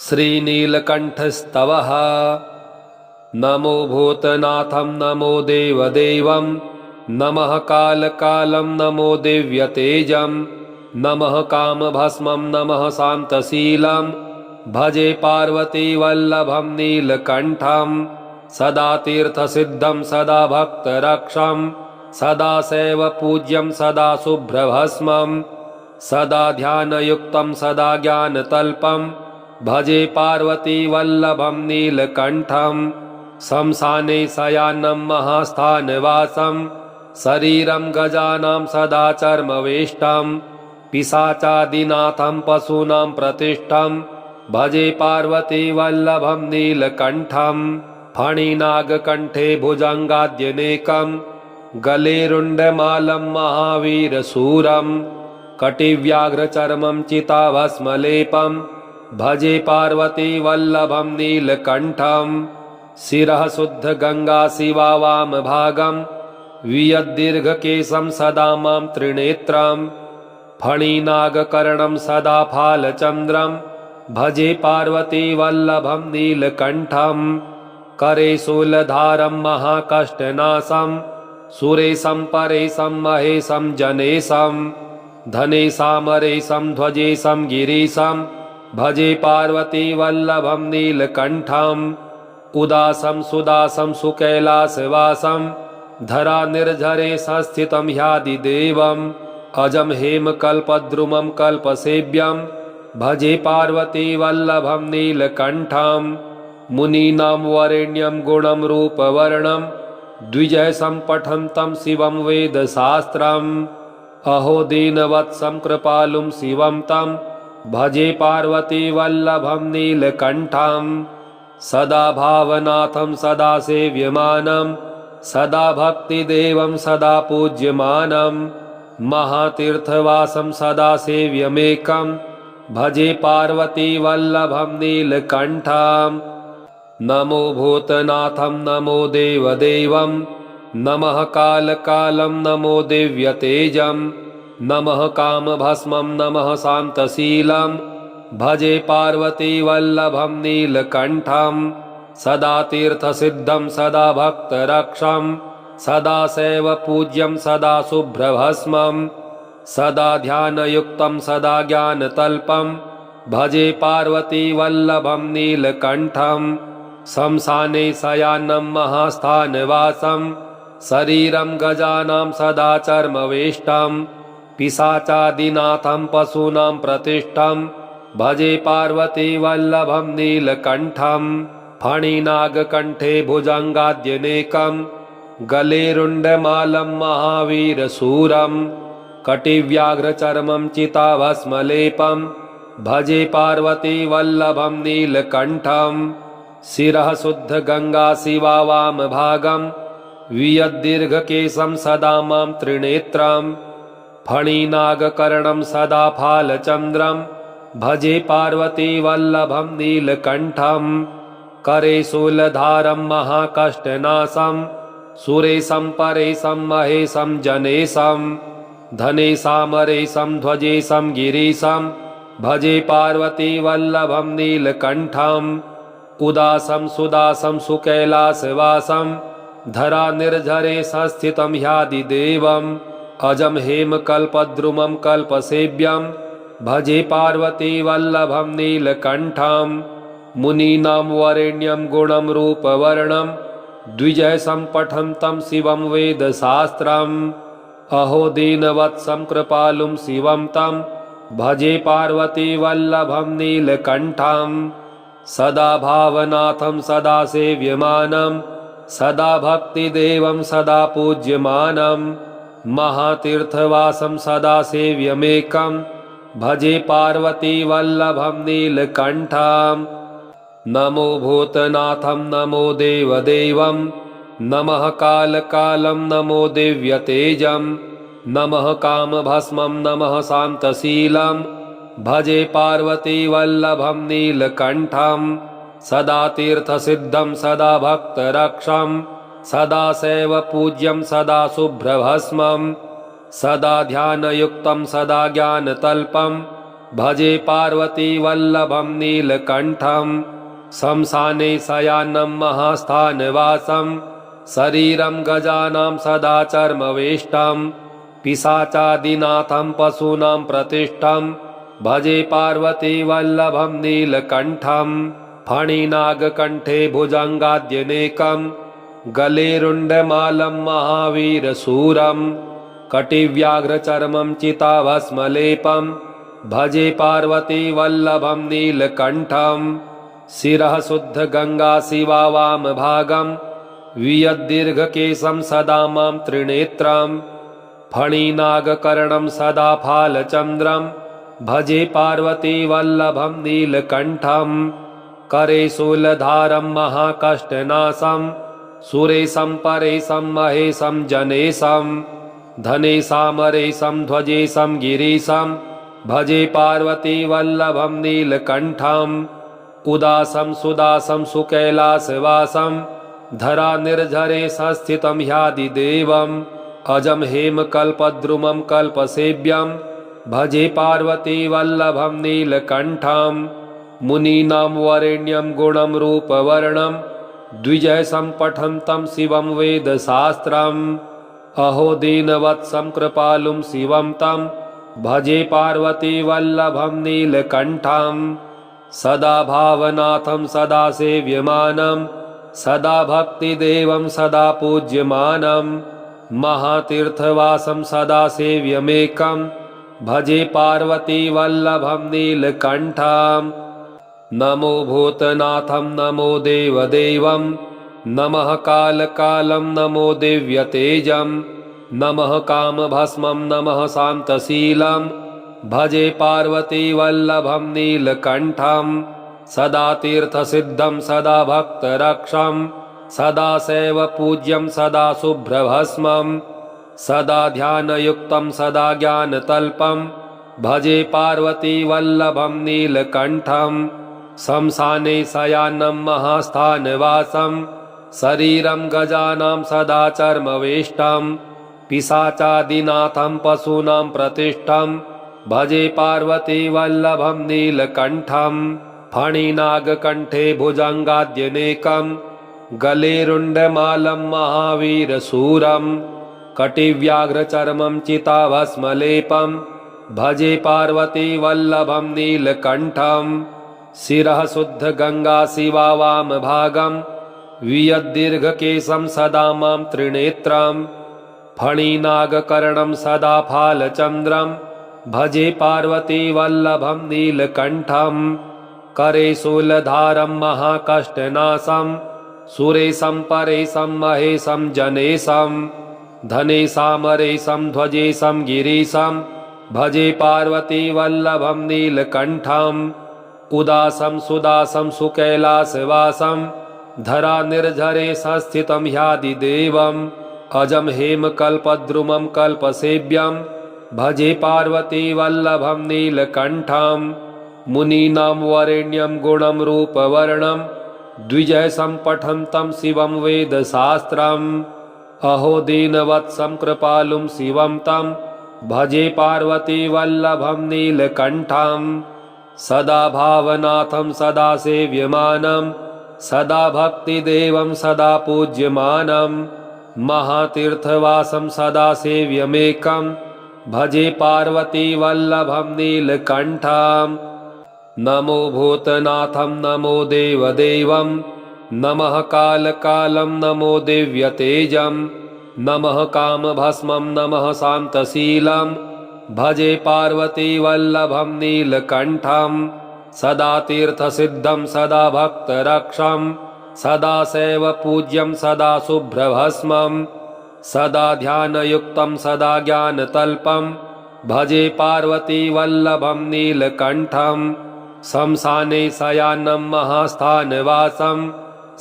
श्रीनीलकण्ठस्तवः। नमो भूतनाथं नमो देवदेवं नमः कालकालं नमो दिव्यतेजं नमः कामभस्मं नमः शान्तशीलं भजे पार्वतीवल्लभं नीलकण्ठं सदा तीर्थसिद्धं सदा भक्तरक्षं सदा शैवपूज्यं सदा शुभ्रभस्मं सदा ध्यानयुक्तं सदा ज्ञानतल्पं भजे पार्वतीवल्लभं नीलकण्ठं शमशाने शयानं महास्थानवासं शरीरं गजानां सदा चर्मवेष्टं पिशाचादिनाथं पशूनां प्रतिष्ठं भजे पार्वतीवल्लभं नीलकण्ठं फणिनागकण्ठे भुजङ्गाद्यनेकं गले रुण्डमालं महावीरशूरं कटिव्याघ्रचर्मं चिताभस्मलेपं भजे पार्वतीवल्लभं नीलकण्ठं शिरः शुद्धगङ्गा शिवा वामभागं वियद्दीर्घकेशं सदा मां त्रिनेत्रं फणिनागकर्णं सदा फालचन्द्रं भजे पार्वतीवल्लभं नीलकण्ठं करे शूलधारं महाकष्टनाशं सुरेशं परेशं महेशं जनेशं धनेशामरेशं ध्वजेशं गिरीशं भजे पार्वतीवल्लभं नीलकण्ठं उदासं सुदासं सुकैलासवासं धरानिर्झरे संस्थितं ह्यादिदेवम् अजं हेमकल्पद्रुमं कल्पसेव्यं भजे पार्वतीवल्लभं नीलकण्ठं मुनीनां वरेण्यं गुणं रूपवर्णं द्विजयसं पठन्तं शिवं वेदशास्त्रम् अहो दीनवत्सं कृपालुं शिवं तं भजे पार्वतीवल्लभं नीलकण्ठं सदा भावनाथं सदा सेव्यमानं सदा भक्तिदेवं सदा पूज्यमानं महातीर्थवासं सदा सेव्यमेकं भजे पार्वतीवल्लभं नीलकण्ठं नमो भूतनाथं नमो देवदेवं नमः कालकालं नमो दिव्यतेजं नमः कामभस्मं नमः शान्तशीलं भजे पार्वतीवल्लभं नीलकण्ठं सदा तीर्थसिद्धं सदा भक्तरक्षं सदा शैवपूज्यं सदा शुभ्रभस्मं सदा ध्यानयुक्तं सदा ज्ञानतल्पं भजे पार्वतीवल्लभं नीलकण्ठं शमशाने शयानं महास्थानवासं शरीरं गजानां सदा चर्मवेष्टं पिशाचादिनाथं पशूनां प्रतिष्ठं भजे पार्वतीवल्लभं नीलकण्ठं फणिनागकण्ठे भुजङ्गाद्यनेकं गले रुण्डमालं महावीरशूरं कटिव्याघ्रचर्मं चिताभस्मलेपं भजे पार्वतीवल्लभं नीलकण्ठं शिरः शुद्धगङ्गा शिवा वामभागं वियद्दीर्घकेशं सदा मां त्रिनेत्रं फणिनागकर्णं सदा फालचन्द्रं भजे पार्वतीवल्लभं नीलकण्ठं करे शूलधारं महाकष्टनाशं सुरेशं परेशं महेशं जनेशं धनेशामरेशं ध्वजेशं गिरीशं भजे पार्वतीवल्लभं नीलकण्ठं उदासं सुदासं सुकैलासवासं धरानिर्झरे संस्थितं ह्यादिदेवम् अजं हेमकल्पद्रुमं कल्पसेव्यं भजे पार्वतीवल्लभं नीलकण्ठं मुनीनां वरेण्यं गुणं रूपवर्णं द्विजयसं पठन्तं शिवं वेदशास्त्रम् अहो दीनवत्सं कृपालुं शिवं तं भजे पार्वतीवल्लभं नीलकण्ठं सदा भावनाथं सदा सेव्यमानं सदा भक्तिदेवं सदा पूज्यमानं महातीर्थवासं सदा सेव्यमेकं भजे पार्वतीवल्लभं नीलकण्ठं नमो भूतनाथं नमो देवदेवं नमः कालकालं नमो दिव्यतेजं नमः कामभस्मं नमः शान्तशीलं भजे पार्वतीवल्लभं नीलकण्ठं सदा तीर्थसिद्धं सदा भक्तरक्षं सदा शैवपूज्यं सदा शुभ्रभस्मं सदा ध्यानयुक्तं सदा ज्ञानतल्पं भजे पार्वतीवल्लभं नीलकण्ठं शंसाने शयानं महास्थानवासं शरीरं गजानां सदा चर्मवेष्टं पिशाचादिनाथं पशूनां प्रतिष्ठं भजे पार्वतीवल्लभं नीलकण्ठं फणिनागकण्ठे भुजङ्गाद्यनेकं गले रुण्डमालं महावीरशूरं कटिव्याघ्रचर्मं चिताभस्मलेपं भजे पार्वतीवल्लभं नीलकण्ठं शिरः शुद्धगङ्गा शिवा वामभागं वियद्दीर्घकेशं सदा मां त्रिनेत्रं फणिनागकर्णं सदा फालचन्द्रं भजे पार्वतीवल्लभं नीलकण्ठं करे शूलधारं महाकष्टनाशं सुरेशं परेशं महेशं जनेशं धनेशामरेशं ध्वजेशं गिरीशं भजे पार्वतीवल्लभं नीलकण्ठं उदासं सुदासं सुकैलासवासं धरानिर्झरे संस्थितं ह्यादिदेवम् अजं हेमकल्पद्रुमं कल्पसेव्यं भजे पार्वतीवल्लभं नीलकण्ठं मुनीनां वरेण्यं गुणं रूपवर्णं द्विजयसं पठन्तं शिवं वेदशास्त्रम् अहो दीनवत्सं कृपालुं शिवं तं भजे पार्वतीवल्लभं नीलकण्ठं सदा भावनाथं सदा सेव्यमानं सदा भक्तिदेवं सदा पूज्यमानं महातीर्थवासं सदा सेव्यमेकं भजे पार्वतीवल्लभं नीलकण्ठं नमो भूतनाथं नमो देवदेवं नमः कालकालं नमो दिव्यतेजं नमः कामभस्मं नमः शान्तशीलं भजे पार्वतीवल्लभं नीलकण्ठं सदा तीर्थसिद्धं सदा भक्तरक्षं सदा शैवपूज्यं सदा शुभ्रभस्मं सदा ध्यानयुक्तं सदा ज्ञानतल्पं भजे पार्वतीवल्लभं नीलकण्ठं शंसाने शयानं महास्थानवासं शरीरं गजानां सदा चर्मवेष्टं पिशाचादिनाथं पशूनां प्रतिष्ठं भजे पार्वतीवल्लभं नीलकण्ठं फणिनागकण्ठे भुजङ्गाद्यनेकं गले रुण्डमालं महावीरशूरं कटिव्याघ्रचर्मं चिताभस्मलेपं भजे पार्वतीवल्लभं नीलकण्ठं शिरः शुद्धगङ्गा शिवा वामभागं वियद्दीर्घकेशं सदा मां त्रिनेत्रं फणिनागकर्णं सदा फालचन्द्रं भजे पार्वतीवल्लभं नीलकण्ठं करे शूलधारं महाकष्टनाशं सुरेशं परेशं महेशं जनेशं धनेशामरेशं ध्वजेशं गिरीशं भजे पार्वतीवल्लभं नीलकण्ठं उदासं सुदासं सुकैलासवासं धरानिर्झरे संस्थितं ह्यादिदेवम् अजं हेमकल्पद्रुमं कल्पसेव्यं भजे पार्वतीवल्लभं नीलकण्ठं मुनीनां वरेण्यं गुणं रूपवर्णं द्विजयसं पठन्तं शिवं वेदशास्त्रम् अहो दीनवत्सं कृपालुं शिवं तं भजे पार्वतीवल्लभं नीलकण्ठं सदा भावनाथं सदा सेव्यमानं सदा भक्तिदेवं सदा पूज्यमानं महातीर्थवासं सदा सेव्यमेकं भजे पार्वतीवल्लभं नीलकण्ठं नमो भूतनाथं नमो देवदेवं नमः कालकालं नमो दिव्यतेजं नमः कामभस्मं नमः शान्तशीलं भजे पार्वतीवल्लभं नीलकण्ठं सदा तीर्थसिद्धं सदा भक्तरक्षं सदा शैवपूज्यं सदा शुभ्रभस्मं सदा ध्यानयुक्तं सदा ज्ञानतल्पं भजे पार्वतीवल्लभं नीलकण्ठं शंसाने शयानं महास्थानवासं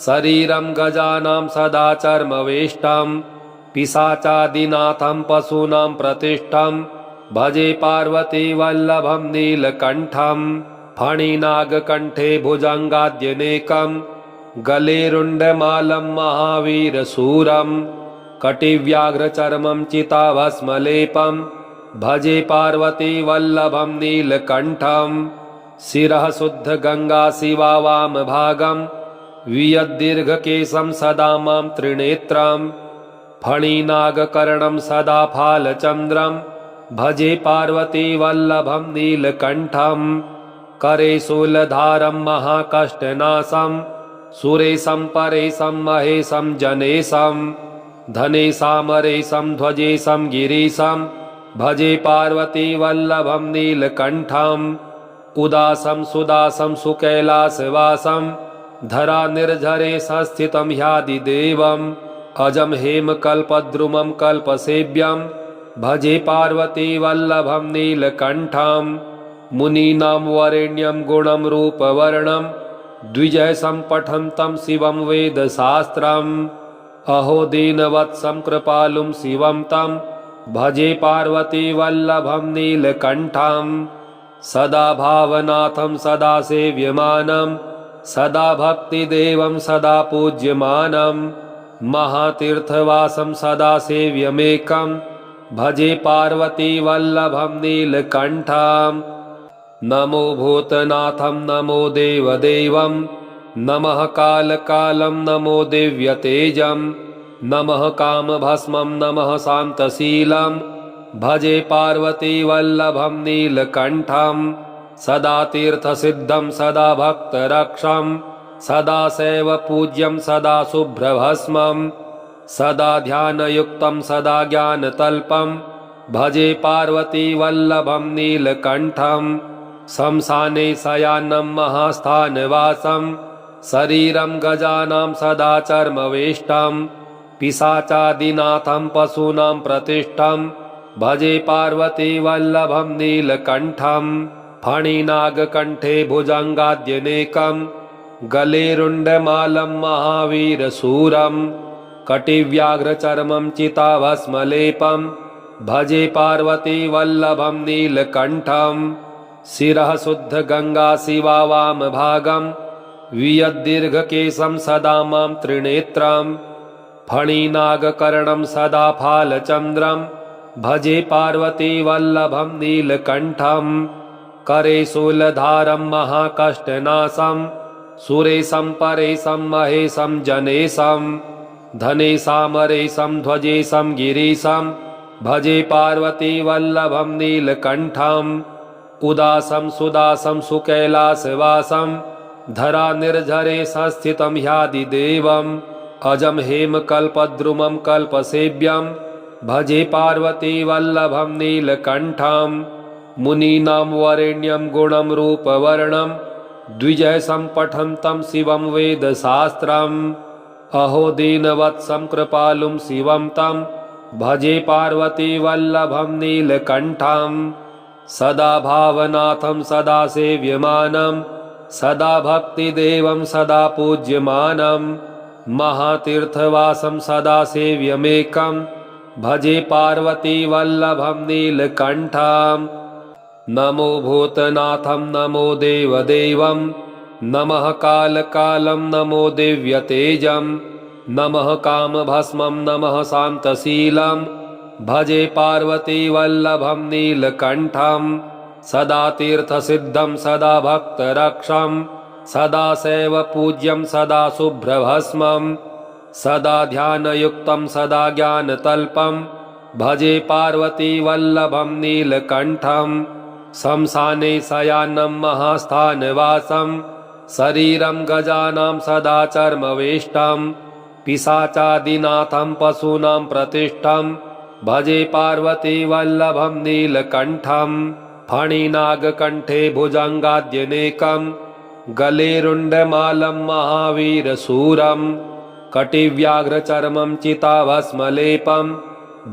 शरीरं गजानां सदा चर्मवेष्टं पिशाचादिनाथं पशूनां प्रतिष्ठं भजे पार्वतीवल्लभं नीलकण्ठं फणिनागकण्ठे भुजङ्गाद्यनेकं गले रुण्डमालं महावीरशूरं कटिव्याघ्रचर्मं चिताभस्मलेपं भजे पार्वती वल्लभं नीलकण्ठं शिरः शुद्ध गंगा शिवा वामभागं वियद्दीर्घकेशं सदा मां त्रिनेत्रं फणिनागकर्णं सदा फालचन्द्रं भजे पार्वती वल्लभं नीलकण्ठं करे शूलधारं महाकष्टनाशं सुरेशं परेशं महेशं जनेशं धनेशामरेशं ध्वजेशं गिरीशं भजे पार्वती वल्लभं नीलकण्ठं उदासं सुदासं सुकैलासवासं धरा निर्झरे संस्थितं ह्यादिदेवम् अजं हेमकल्पद्रुमं कल्पसेव्यं भजे पार्वती वल्लभं नीलकण्ठं मुनीनां वरेण्यं गुणं रूपवर्णं द्विजयसं पठन्तं शिवं वेदशास्त्रम् अहो दीनवत्सं कृपालुं शिवं तं भजे पार्वती वल्लभं नीलकण्ठं सदा भावनाथं सदा सेव्यमानं सदा भक्तिदेवं सदा पूज्यमानं महातीर्थवासं सदा सेव्यमेकं भजे पार्वती वल्लभं नीलकण्ठं नमो भूतनाथं नमो देवदेवं नमः कालकालं नमो दिव्यतेजं नमः कामभस्मं नमः शान्तशीलं भजे पार्वती वल्लभं नीलकण्ठं सदा तीर्थसिद्धं सदा भक्तरक्षं सदा शैवपूज्यं सदा शुभ्रभस्मं सदा ध्यानयुक्तं सदा ज्ञानतल्पं भजे पार्वती वल्लभं नीलकण्ठं शमशाने शयानं महास्थानवासं शरीरं गजानां सदा चर्मवेष्टं पिशाचादिनाथं पशूनां प्रतिष्ठं भजे पार्वती वल्लभं नीलकण्ठं फणिनागकण्ठे भुजङ्गाद्यनेकं गले रुण्डमालं महावीरशूरं कटिव्याघ्रचर्मं चिताभस्मलेपं भजे पार्वती वल्लभं नीलकण्ठं शिरः शुद्ध गंगा शिवा वामभागं वियद्दीर्घकेशं सदा मां त्रिनेत्रं फणिनागकर्णं सदा फालचन्द्रं भजे पार्वती वल्लभं नीलकण्ठं करे शूलधारं महाकष्टनाशं सुरेशं परेशं महेशं जनेशं धनेशामरेशं ध्वजेशं गिरीशं भजे पार्वती वल्लभं नीलकण्ठं उदासं सुदासं सुकैलासवासं धरा निर्झरे संस्थितं ह्यादिदेवम् अजं हेमकल्पद्रुमं कल्पसेव्यं भजे पार्वती वल्लभं नीलकण्ठं मुनीनां वरेण्यं गुणं रूपवर्णं द्विजयसं पठन्तं शिवं वेदशास्त्रम् अहो दीनवत्सं कृपालुं शिवं तं भजे पार्वती वल्लभं नीलकण्ठं सदा भावनाथं सदा सेव्यमानं सदा भक्तिदेवं सदा पूज्यमानं महातीर्थवासं सदा सेव्यमेकं भजे पार्वती वल्लभं नीलकण्ठं नमो भूतनाथं नमो देवदेवं नमः कालकालं नमो दिव्यतेजं नमः कामभस्मं नमः शान्तशीलं भजे पार्वती वल्लभं नीलकण्ठं सदा तीर्थसिद्धं सदा भक्तरक्षं सदा शैवपूज्यं सदा शुभ्रभस्मं सदा ध्यानयुक्तं सदा ज्ञानतल्पं भजे पार्वती वल्लभं नीलकण्ठं शमशाने शयानं महास्थानवासं शरीरं गजानां सदा चर्मवेष्टं पिशाचादिनाथं पशूनां प्रतिष्ठं भजे पार्वती वल्लभं नीलकण्ठं फणिनागकण्ठे भुजङ्गाद्यनेकं गले रुण्डमालं महावीरशूरं कटिव्याघ्रचर्मं चिताभस्मलेपं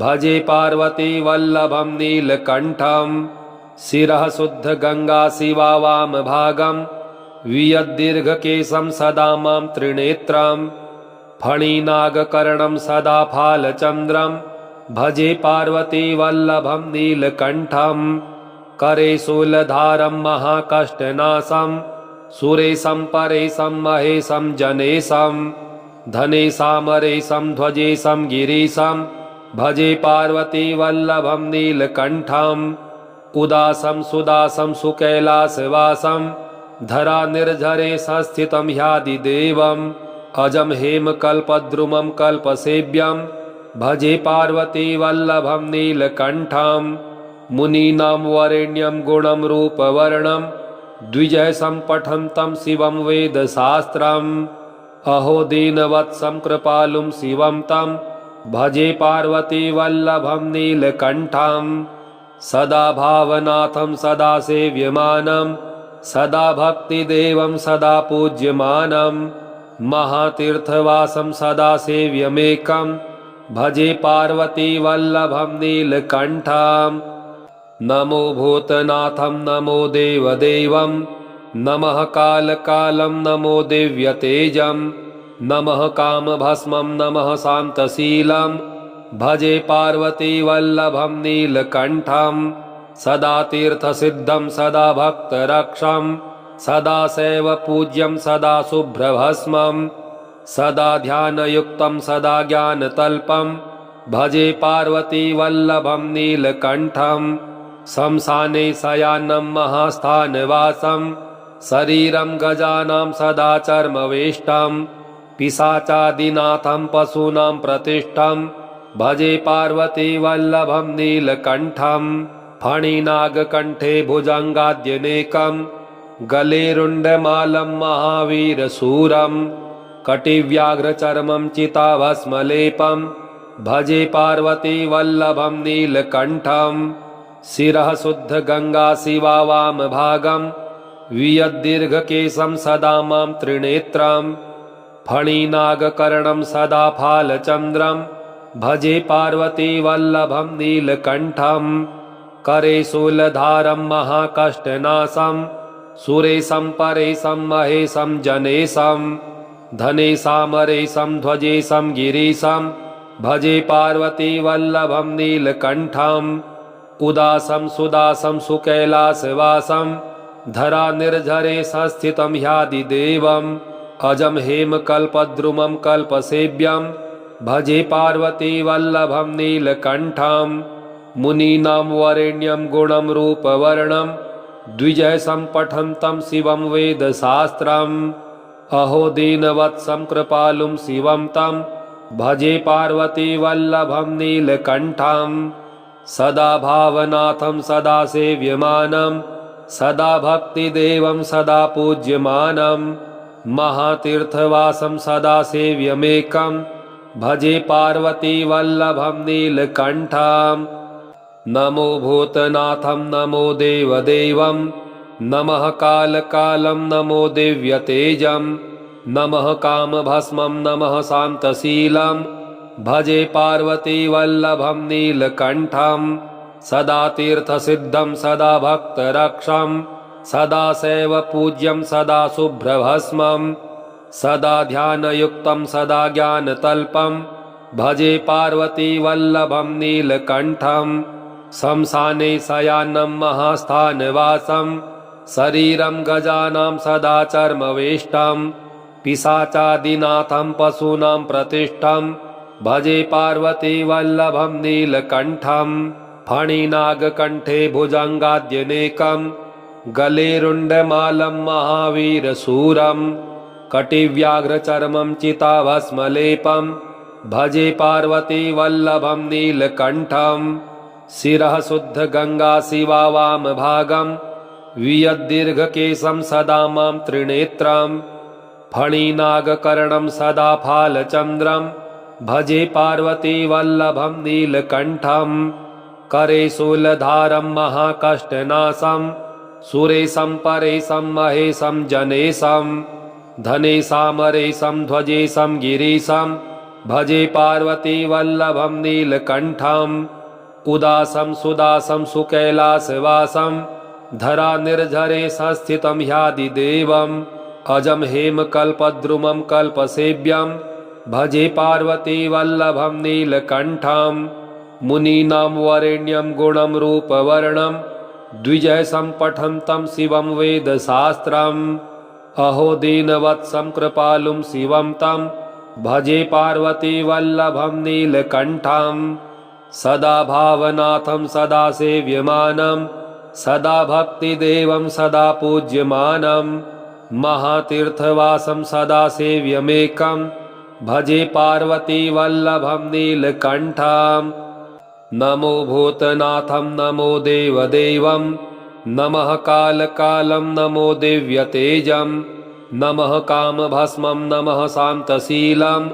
भजे पार्वती वल्लभं नीलकण्ठं शिरः शुद्ध गंगा शिवा वामभागं वियद्दीर्घकेशं सदा मां त्रिनेत्रं फणिनागकर्णं सदा फालचन्द्रं भजे पार्वती वल्लभं नीलकण्ठं करे शूलधारं महाकष्टनाशं सुरेशं परेशं महेशं जनेशं धनेशामरेशं ध्वजेशं गिरीशं भजे पार्वतीवल्लभं नीलकण्ठम् उदासं सुदासं सुकैलासवासं धरानिर्झरे संस्थितं ह्यादिदेवम् अजं हेमकल्पद्रुमं कल्पसेव्यं भजे पार्वतीवल्लभं नीलकण्ठम् मुनीनां वरेण्यं गुणं रूपवर्णं द्विजयसं पठन्तं शिवं वेदशास्त्रम् अहो दीनवत्सं कृपालुं शिवं तं भजे पार्वतीवल्लभं नीलकण्ठम् सदा भावनाथं सदा सेव्यमानं सदा भक्तिदेवं सदा पूज्यमानं महातीर्थवासं सदा सेव्यमेकं भजे पार्वतीवल्लभं नीलकण्ठम् नमो भूतनाथं नमो देवदेवं नमः कालकालं नमो दिव्यतेजं नमः कामभस्मं नमः शान्तशीलं भजे पार्वतीवल्लभं नीलकण्ठं सदा तीर्थसिद्धं सदा भक्तरक्षं सदा शैवपूज्यं सदा शुभ्रभस्मं सदा ध्यानयुक्तं सदा ज्ञानतल्पं भजे पार्वतीवल्लभं नीलकण्ठं शमशाने शयानं महास्थानवासं शरीरं गजानां सदा चर्मवेष्टं पिशाचादिनाथं पशूनां प्रतिष्ठं भजे पार्वतीवल्लभं नीलकण्ठं फणिनागकण्ठे भुजङ्गाद्यनेकं गले रुण्डमालं महावीरशूरं कटिव्याघ्रचर्मं चिताभस्मलेपं भजे पार्वतीवल्लभं नीलकण्ठं शिरः शुद्ध गंगा शिवा वामभागं वियद्दीर्घकेशं सदा मां त्रिनेत्रं फणिनागकर्णं सदा फालचन्द्रं भजे पार्वतीवल्लभं नीलकण्ठं करे शूलधारं महाकष्टनाशं सुरेशं परेशं महेशं जनेशं धनेशामरेशं ध्वजेशं गिरीशं भजे पार्वतीवल्लभं नीलकण्ठम् उदासं सुदासं सुकैलासवासं धरानिर्झरे संस्थितं ह्यादिदेवम् अजं हेमकल्पद्रुमं कल्पसेव्यं भजे पार्वतीवल्लभं नीलकण्ठम् मुनीनां वरेण्यं गुणं रूपवर्णं द्विजयसं पठन्तं शिवं वेदशास्त्रम् अहो दीनवत्सं कृपालुं शिवं तं भजे पार्वतीवल्लभं नीलकण्ठम् सदा भावनाथं सदा सेव्यमानं सदा भक्तिदेवं सदा पूज्यमानं महातीर्थवासं सदा सेव्यमेकं भजे पार्वतीवल्लभं नीलकण्ठम् नमो भूतनाथं नमो देवदेवं नमः कालकालं नमो दिव्यतेजं नमः कामभस्मं नमः शान्तशीलं भजे पार्वतीवल्लभं नीलकण्ठं सदा तीर्थसिद्धं सदा भक्तरक्षं सदा शैवपूज्यं सदा शुभ्रभस्मं सदा ध्यानयुक्तं सदा ज्ञानतल्पं भजे पार्वतीवल्लभं नीलकण्ठं शमशाने शयानं महास्थानवासं शरीरं गजानां सदा चर्मवेष्टं पिशाचादिनाथं पशूनां प्रतिष्ठं भजे पार्वतीवल्लभं नीलकण्ठं फणिनागकण्ठे भुजङ्गाद्यनेकं गले रुण्डमालं महावीरशूरं कटिव्याघ्रचर्मं चिताभस्मलेपं भजे पार्वतीवल्लभं नीलकण्ठं शिरः शुद्ध गंगा शिवा वामभागं वियद्दीर्घकेशं सदा मां त्रिनेत्रं फणिनागकर्णं सदा फालचन्द्रं भजे पार्वतीवल्लभं नीलकण्ठं करे शूलधारं महाकष्टनाशं सुरेशं परेशं महेशं जनेशं धनेशामरेशं ध्वजेशं गिरीशं भजे पार्वतीवल्लभं नीलकण्ठम् उदासं सुदासं सुकैलासवासं धरानिर्झरे संस्थितं ह्यादिदेवम् अजं हेमकल्पद्रुमं कल्पसेव्यं भजे पार्वतीवल्लभं नीलकण्ठं मुनीनां वरेण्यं गुणं रूपवर्णं द्विजयसं पठन्तं शिवं वेदशास्त्रम् अहो दीनवत्सं कृपालुं शिवं तं भजे पार्वतीवल्लभं नीलकण्ठम् सदा भावनाथं सदा सेव्यमानं सदा भक्तिदेवं सदा पूज्यमानं महातीर्थवासं सदा सेव्यमेकं भजे पार्वती वल्लभं नीलकण्ठम्। नमो भूतनाथं नमो देवदेवं नमः कालकालं नमो दिव्यतेजं नमः कामभस्मं नमः शान्तशीलं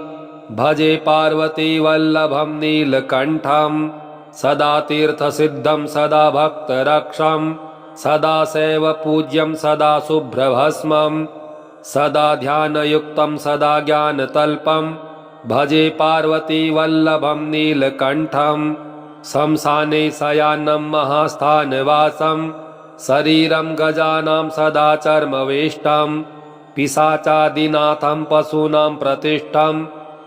भजे पार्वती वल्लभं नीलकण्ठं। सदा तीर्थसिद्धं सदा भक्तरक्षं सदा शैवपूज्यं सदा शुभ्रभस्मं सदा ध्यानयुक्तं सदा ज्ञानतल्पं भजे पार्वती वल्लभं नीलकण्ठं। शमशाने शयानं महास्थानवासं शरीरं गजानां सदा चर्मवेष्टं पिशाचादिनाथं पशूनां प्रतिष्ठं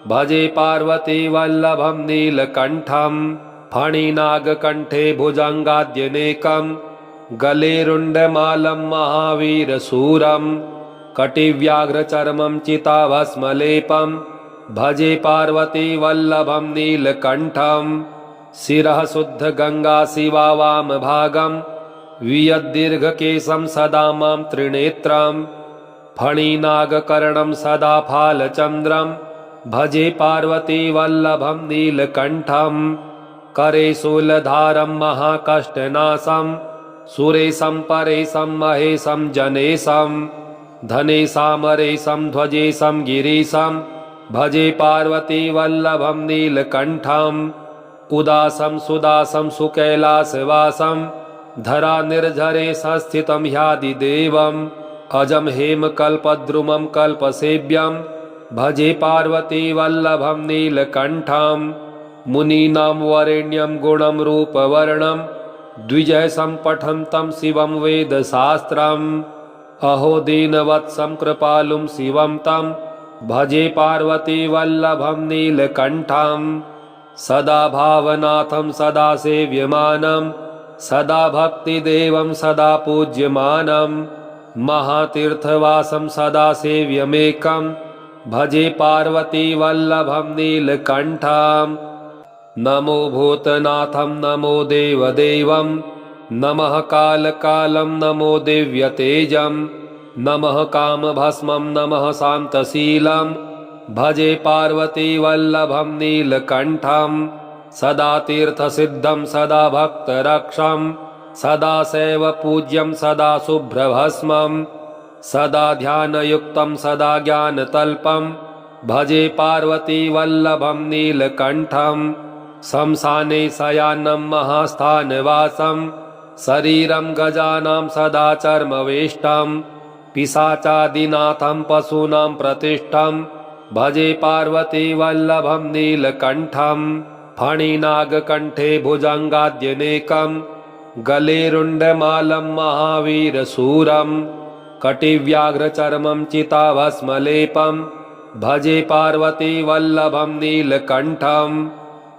भजे पार्वती वल्लभं नीलकण्ठं। फणिनागकण्ठे भुजङ्गाद्यनेकं गले रुण्डमालं महावीरशूरं कटिव्याघ्रचर्मं चिताभस्मलेपं भजे पार्वती वल्लभं नीलकण्ठं। शिरः शुद्धगङ्गा शिवा वामभागं वियद्दीर्घकेशं सदा मां त्रिनेत्रं फणिनागकर्णं सदा फालचन्द्रं भजे पार्वती वल्लभं नीलकण्ठं। करे शूलधारं महाकष्टनाशं सुरेशं परेशं महेशं जनेशं धनेशामरेशं ध्वजेशं गिरीशं भजे पार्वती वल्लभं नीलकण्ठं। उदासं सुदासं सुकैलासवासं धरा निर्झरे संस्थितं ह्यादिदेवम् अजं हेमकल्पद्रुमं कल्पसेव्यं भजे पार्वती वल्लभं नीलकण्ठं। मुनीनां वरेण्यं गुणं रूपवर्णं द्विजयसं पठन्तं शिवं वेदशास्त्रम् अहो दीनवत्सं कृपालुं शिवं तं भजे पार्वती वल्लभं नीलकण्ठं। सदा भावनाथं सदा सेव्यमानं सदा भक्तिदेवं सदा पूज्यमानं महातीर्थवासं सदा सेव्यमेकं भजे पार्वती वल्लभं नीलकण्ठम्। नमो भूतनाथं नमो देवदेवं नमः कालकालं नमो दिव्यतेजं नमः कामभस्मं नमः शान्तशीलं भजे पार्वती वल्लभं नीलकण्ठं। सदा तीर्थसिद्धं सदा भक्तरक्षं सदा शैवपूज्यं सदा शुभ्रभस्मं सदा ध्यानयुक्तं सदा ज्ञानतल्पं भजे पार्वती वल्लभं नीलकण्ठं। शमशाने शयानं महास्थानवासं शरीरं गजानां सदा चर्मवेष्टं पिशाचादिनाथं पशूनां प्रतिष्ठं भजे पार्वती वल्लभं नीलकण्ठं। फणिनागकण्ठे भुजङ्गाद्यनेकं गले रुण्डमालं महावीरशूरं कटिव्याघ्रचर्मं चिताभस्मलेपं भजे पार्वती वल्लभं नीलकण्ठं।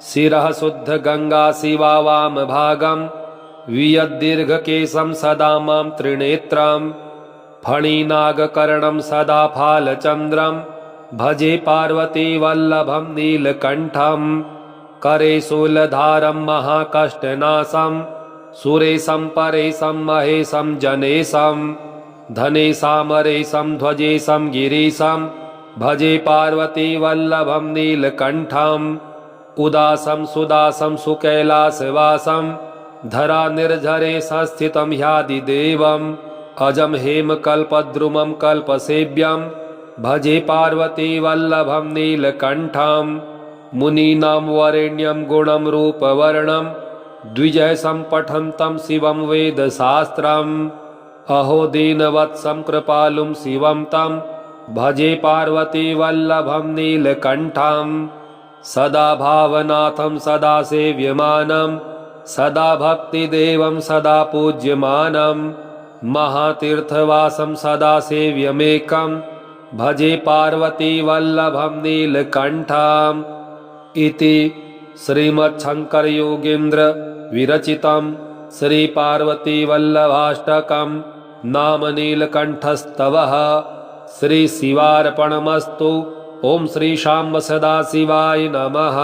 शिरः शुद्धगङ्गा शिवा वामभागं वियद्दीर्घकेशं सदा मां त्रिनेत्रं फणिनागकर्णं सदा फालचन्द्रं भजे पार्वती वल्लभं नीलकण्ठं। करे शूलधारं महाकष्टनाशं सुरेशं परेशं महेशं जनेशं धनेशामरेशं ध्वजेशं गिरीशं भजे पार्वती वल्लभं नीलकण्ठं। उदासं सुदासं सुकैलासवासं धरा निर्झरे संस्थितं ह्यादिदेवम् अजं हेमकल्पद्रुमं कल्पसेव्यं भजे पार्वती वल्लभं नीलकण्ठं। मुनीनां वरेण्यं गुणं रूपवर्णं द्विजयसं पठन्तं शिवं वेदशास्त्रम् अहो दीनवत्सं कृपालुं शिवं तं भजे पार्वती वल्लभं नीलकण्ठं। सदा भावनाथं सदा सेव्यमानं सदा भक्तिदेवं सदा पूज्यमानं महातीर्थवासं सदा सेव्यमेकं भजे पार्वती वल्लभं नीलकण्ठम्। इति श्रीमच्छङ्करयोगीन्द्र विरचितं श्रीपार्वतीवल्लभाष्टकं नाम नीलकण्ठस्तवः। श्रीशिवार्पणमस्तु। ओं श्री शाम्ब सदाशिवाय नमः।